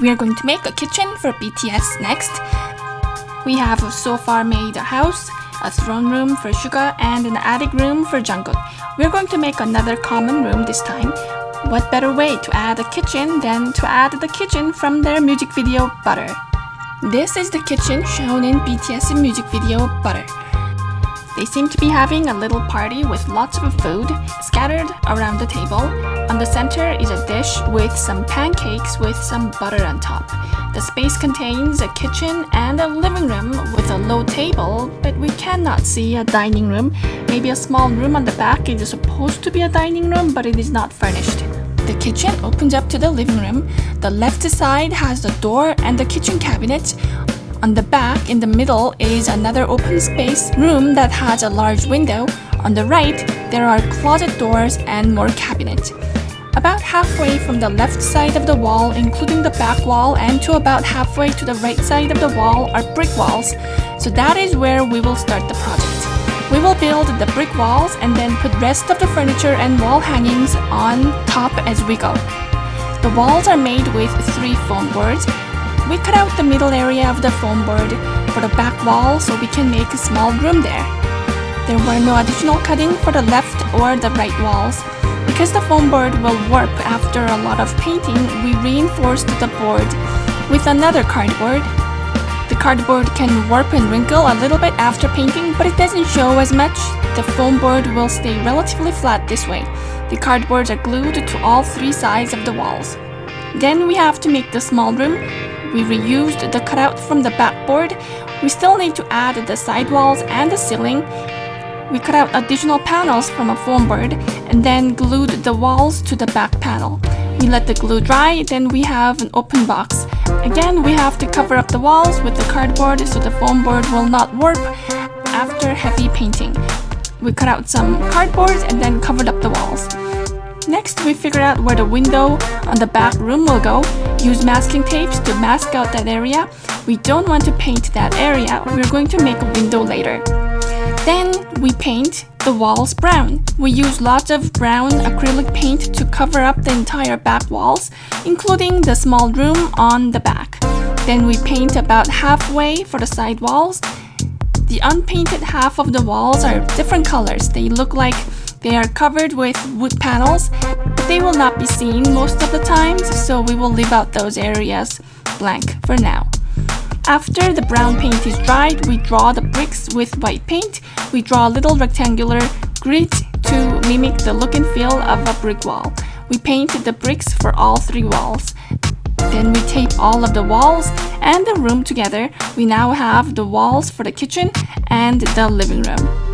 We are going to make a kitchen for BTS next. We have so far made a house, a throne room for Suga, and an attic room for Jungkook. We are going to make another common room this time. What better way to add a kitchen than to add the kitchen from their music video Butter. This is the kitchen shown in BTS music video Butter. They seem to be having a little party with lots of food scattered around the table. On the center is a dish with some pancakes with some butter on top. The space contains a kitchen and a living room with a low table, but we cannot see a dining room. Maybe a small room on the back is supposed to be a dining room, but it is not furnished. The kitchen opens up to the living room. The left side has the door and the kitchen cabinet. On the back, in the middle, is another open space room that has a large window. On the right, there are closet doors and more cabinets. About halfway from the left side of the wall, including the back wall, and to about halfway to the right side of the wall are brick walls. So that is where we will start the project. We will build the brick walls and then put rest of the furniture and wall hangings on top as we go. The walls are made with 3 foam boards. We cut out the middle area of the foam board for the back wall so we can make a small room there. There were no additional cutting for the left or the right walls. Because the foam board will warp after a lot of painting, we reinforced the board with another cardboard. The cardboard can warp and wrinkle a little bit after painting, but it doesn't show as much. The foam board will stay relatively flat this way. The cardboards are glued to all 3 sides of the walls. Then we have to make the small room. We reused the cutout from the backboard. We still need to add the side walls and the ceiling. We cut out additional panels from a foam board and then glued the walls to the back panel. We let the glue dry, then we have an open box. Again, we have to cover up the walls with the cardboard so the foam board will not warp after heavy painting. We cut out some cardboard and then covered up the walls. Next, we figure out where the window on the back room will go. Use masking tapes to mask out that area. We don't want to paint that area. We're going to make a window later. Then we paint the walls brown. We use lots of brown acrylic paint to cover up the entire back walls, including the small room on the back. Then we paint about halfway for the side walls. The unpainted half of the walls are different colors. They look like they are covered with wood panels, but they will not be seen most of the times, so we will leave out those areas blank for now. After the brown paint is dried, we draw the bricks with white paint. We draw a little rectangular grid to mimic the look and feel of a brick wall. We paint the bricks for all 3 walls. Then we tape all of the walls and the room together. We now have the walls for the kitchen and the living room.